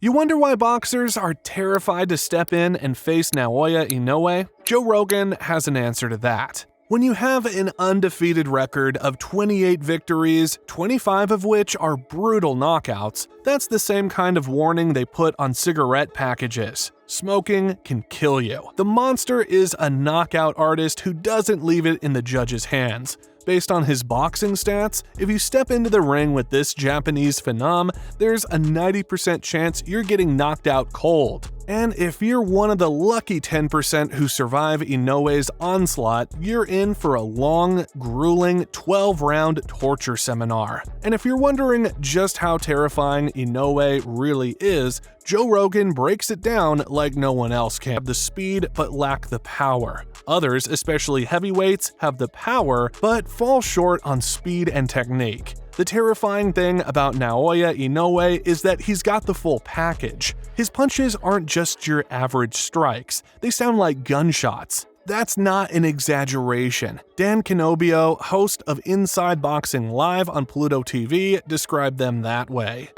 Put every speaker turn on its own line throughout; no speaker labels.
You wonder why boxers are terrified to step in and face Naoya Inoue? Joe Rogan has an answer to that. When you have an undefeated record of 28 victories, 25 of which are brutal knockouts, that's the same kind of warning they put on cigarette packages. Smoking can kill you. The monster is a knockout artist who doesn't leave it in the judge's hands. Based on his boxing stats, if you step into the ring with this Japanese phenom, there's a 90% chance you're getting knocked out cold. And if you're one of the lucky 10% who survive Inoue's onslaught, you're in for a long, grueling 12-round torture seminar. And if you're wondering just how terrifying Inoue really is, Joe Rogan breaks it down like no one else can. Have the speed but lack the power. Others, especially heavyweights, have the power but fall short on speed and technique. The terrifying thing about Naoya Inoue is that he's got the full package. His punches aren't just your average strikes, they sound like gunshots. That's not an exaggeration. Dan Canobio, host of Inside Boxing Live on Pluto TV, described them that way.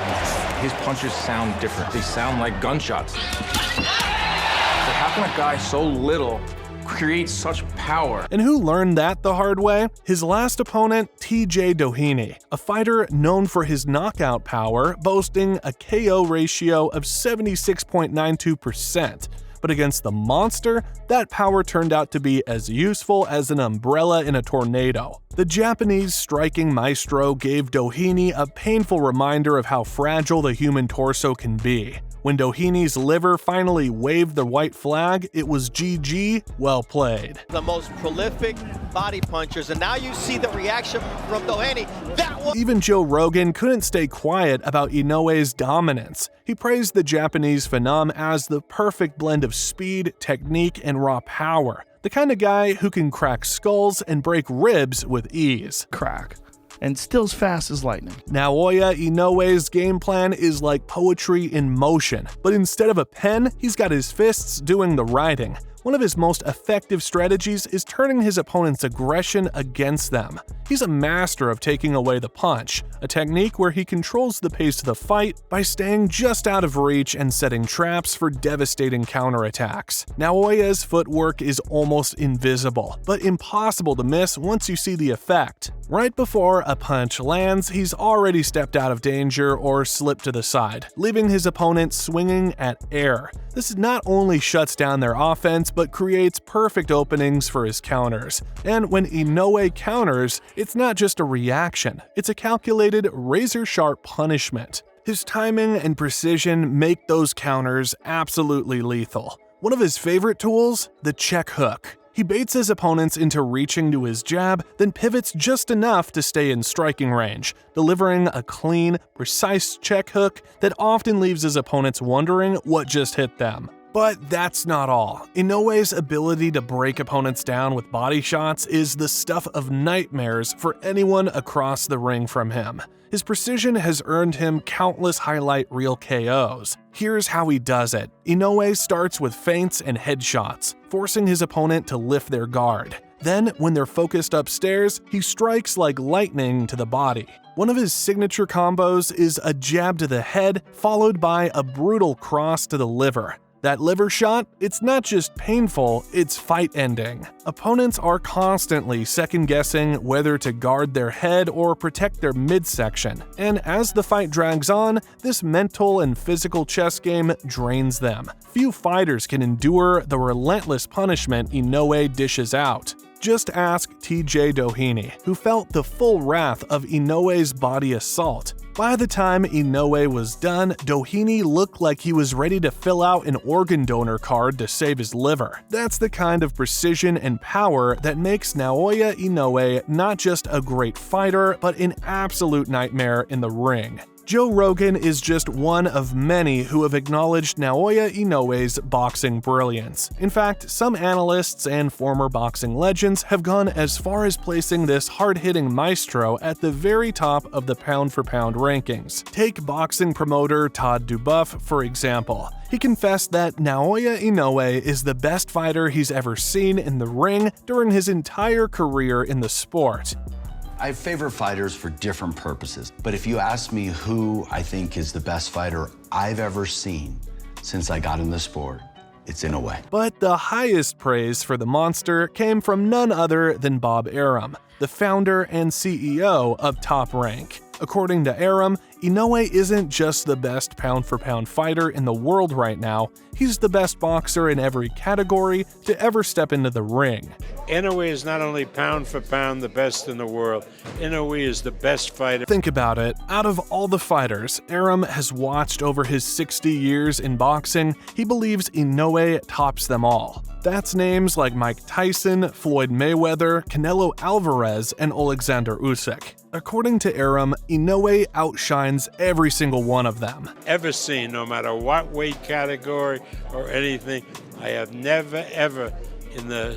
His punches sound different. They sound like gunshots. So how can a guy so little create such power?
And who learned that the hard way? His last opponent, TJ Doheny, a fighter known for his knockout power, boasting a KO ratio of 76.92%. But against the monster, that power turned out to be as useful as an umbrella in a tornado. The Japanese striking maestro gave Doheny a painful reminder of how fragile the human torso can be. When Doheny's liver finally waved the white flag, it was GG, well played.
The most prolific body punchers, and now you see the reaction from Doheny.
Even Joe Rogan couldn't stay quiet about Inoue's dominance. He praised the Japanese phenom as the perfect blend of speed, technique, and raw power. The kind of guy who can crack skulls and break ribs with ease.
Crack. And still as fast as lightning.
Naoya Inoue's game plan is like poetry in motion, but instead of a pen, he's got his fists doing the writing. One of his most effective strategies is turning his opponent's aggression against them. He's a master of taking away the punch, a technique where he controls the pace of the fight by staying just out of reach and setting traps for devastating counterattacks. Naoya's footwork is almost invisible, but impossible to miss once you see the effect. Right before a punch lands, he's already stepped out of danger or slipped to the side, leaving his opponent swinging at air. This not only shuts down their offense, but creates perfect openings for his counters. And when Inoue counters, it's not just a reaction, it's a calculated, razor-sharp punishment. His timing and precision make those counters absolutely lethal. One of his favorite tools? The check hook. He baits his opponents into reaching to his jab, then pivots just enough to stay in striking range, delivering a clean, precise check hook that often leaves his opponents wondering what just hit them. But that's not all. Inoue's ability to break opponents down with body shots is the stuff of nightmares for anyone across the ring from him. His precision has earned him countless highlight reel KOs. Here's how he does it. Inoue starts with feints and headshots, forcing his opponent to lift their guard. Then, when they're focused upstairs, he strikes like lightning to the body. One of his signature combos is a jab to the head, followed by a brutal cross to the liver. That liver shot, it's not just painful, it's fight-ending. Opponents are constantly second-guessing whether to guard their head or protect their midsection, and as the fight drags on, this mental and physical chess game drains them. Few fighters can endure the relentless punishment Inoue dishes out. Just ask TJ Doheny, who felt the full wrath of Inoue's body assault. By the time Inoue was done, Doheny looked like he was ready to fill out an organ donor card to save his liver. That's the kind of precision and power that makes Naoya Inoue not just a great fighter, but an absolute nightmare in the ring. Joe Rogan is just one of many who have acknowledged Naoya Inoue's boxing brilliance. In fact, some analysts and former boxing legends have gone as far as placing this hard-hitting maestro at the very top of the pound-for-pound rankings. Take boxing promoter Todd Dubuff, for example. He confessed that Naoya Inoue is the best fighter he's ever seen in the ring during his entire career in the sport.
I favor fighters for different purposes, but if you ask me who I think is the best fighter I've ever seen since I got in the sport, it's Inoue.
But the highest praise for the monster came from none other than Bob Arum, the founder and CEO of Top Rank. According to Arum, Inoue isn't just the best pound-for-pound fighter in the world right now, he's the best boxer in every category to ever step into the ring.
Inoue is not only pound for pound the best in the world, Inoue is the best fighter.
Think about it, out of all the fighters Arum has watched over his 60 years in boxing, he believes Inoue tops them all. That's names like Mike Tyson, Floyd Mayweather, Canelo Alvarez, and Alexander Usyk. According to Arum, Inoue outshines every single one of them.
Ever seen, no matter what weight category or anything, I have never ever, in the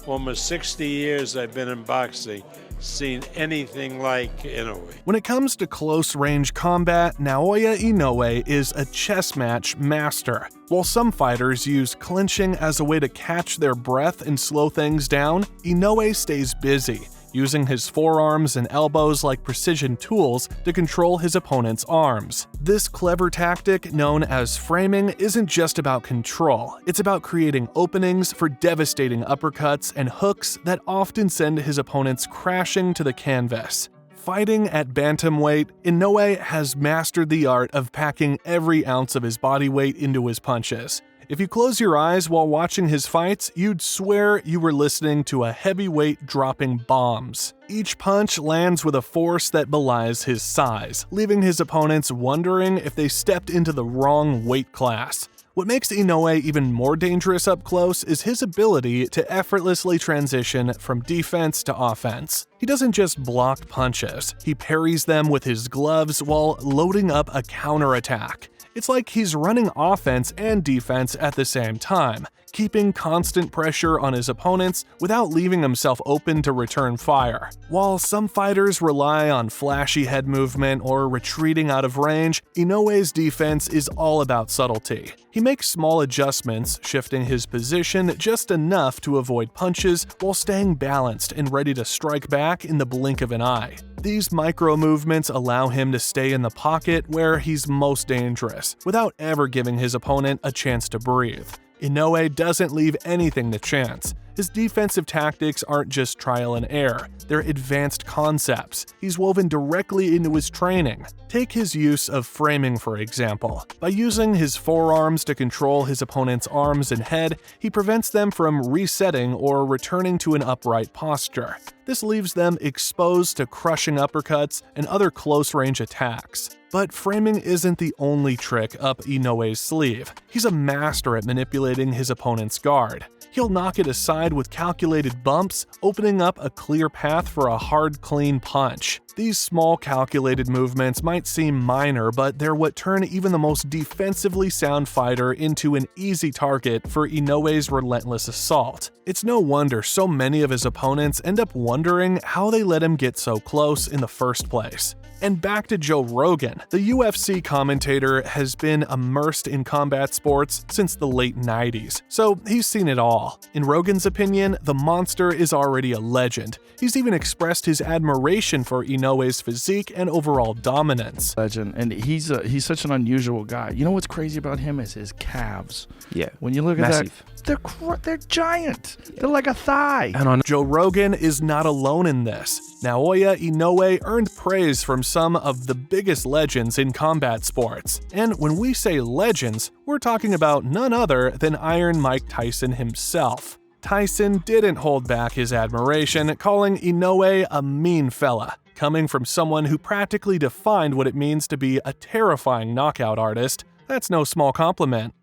almost 60 years I've been in boxing, seen anything like Inoue.
When it comes to close-range combat, Naoya Inoue is a chess match master. While some fighters use clinching as a way to catch their breath and slow things down, Inoue stays busy, using his forearms and elbows like precision tools to control his opponent's arms. This clever tactic, known as framing, isn't just about control, it's about creating openings for devastating uppercuts and hooks that often send his opponents crashing to the canvas. Fighting at bantamweight, Inoue has mastered the art of packing every ounce of his body weight into his punches. If you close your eyes while watching his fights, you'd swear you were listening to a heavyweight dropping bombs. Each punch lands with a force that belies his size, leaving his opponents wondering if they stepped into the wrong weight class. What makes Inoue even more dangerous up close is his ability to effortlessly transition from defense to offense. He doesn't just block punches, he parries them with his gloves while loading up a counterattack. It's like he's running offense and defense at the same time, keeping constant pressure on his opponents without leaving himself open to return fire. While some fighters rely on flashy head movement or retreating out of range, Inoue's defense is all about subtlety. He makes small adjustments, shifting his position just enough to avoid punches while staying balanced and ready to strike back in the blink of an eye. These micro movements allow him to stay in the pocket where he's most dangerous, without ever giving his opponent a chance to breathe. Inoue doesn't leave anything to chance. His defensive tactics aren't just trial and error, they're advanced concepts he's woven directly into his training. Take his use of framing, for example. By using his forearms to control his opponent's arms and head, he prevents them from resetting or returning to an upright posture. This leaves them exposed to crushing uppercuts and other close-range attacks. But framing isn't the only trick up Inoue's sleeve. He's a master at manipulating his opponent's guard. He'll knock it aside with calculated bumps, opening up a clear path for a hard, clean punch. These small calculated movements might seem minor, but they're what turn even the most defensively sound fighter into an easy target for Inoue's relentless assault. It's no wonder so many of his opponents end up wondering how they let him get so close in the first place. And back to Joe Rogan. The UFC commentator has been immersed in combat sports since the late 90s, so he's seen it all. In Rogan's opinion, the monster is already a legend. He's even expressed his admiration for Inoue's physique and overall dominance.
Legend, and he's such an unusual guy. You know what's crazy about him is his calves.
Yeah,
when you look
massive.
At that, they're giant. They're like a thigh.
And on
Joe Rogan is not alone in this. Naoya Inoue earned praise from some of the biggest legends in combat sports. And when we say legends, we're talking about none other than Iron Mike Tyson himself. Tyson didn't hold back his admiration, calling Inoue a mean fella. Coming from someone who practically defined what it means to be a terrifying knockout artist, that's no small compliment.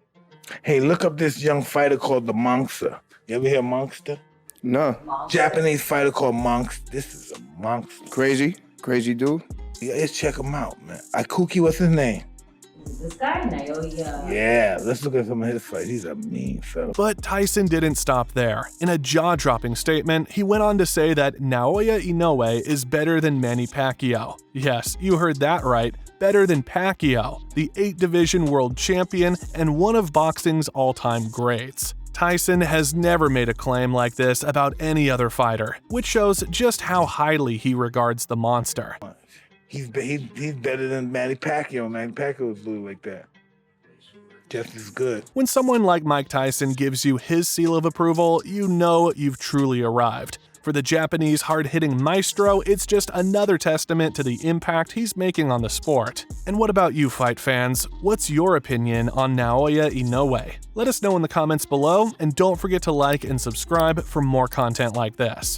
Hey, look up this young fighter called the Monster. You ever hear Monster?
no,
Japanese fighter called Monster. This is a monster.
crazy dude.
Yeah, let's check him out, man. Ikuki, what's his name?
This guy, Naoya.
Yeah, let's look at some of his fights. He's a mean fella.
But Tyson didn't stop there. In a jaw-dropping statement, he went on to say that Naoya Inoue is better than Manny Pacquiao. Yes, you heard that right. Better than Pacquiao, the 8-division world champion and one of boxing's all-time greats. Tyson has never made a claim like this about any other fighter, which shows just how highly he regards the monster.
He's better than Manny Pacquiao. Manny Pacquiao was blue like that. Just as good.
When someone like Mike Tyson gives you his seal of approval, you know you've truly arrived. For the Japanese hard-hitting maestro, it's just another testament to the impact he's making on the sport. And what about you, fight fans? What's your opinion on Naoya Inoue? Let us know in the comments below, and don't forget to like and subscribe for more content like this.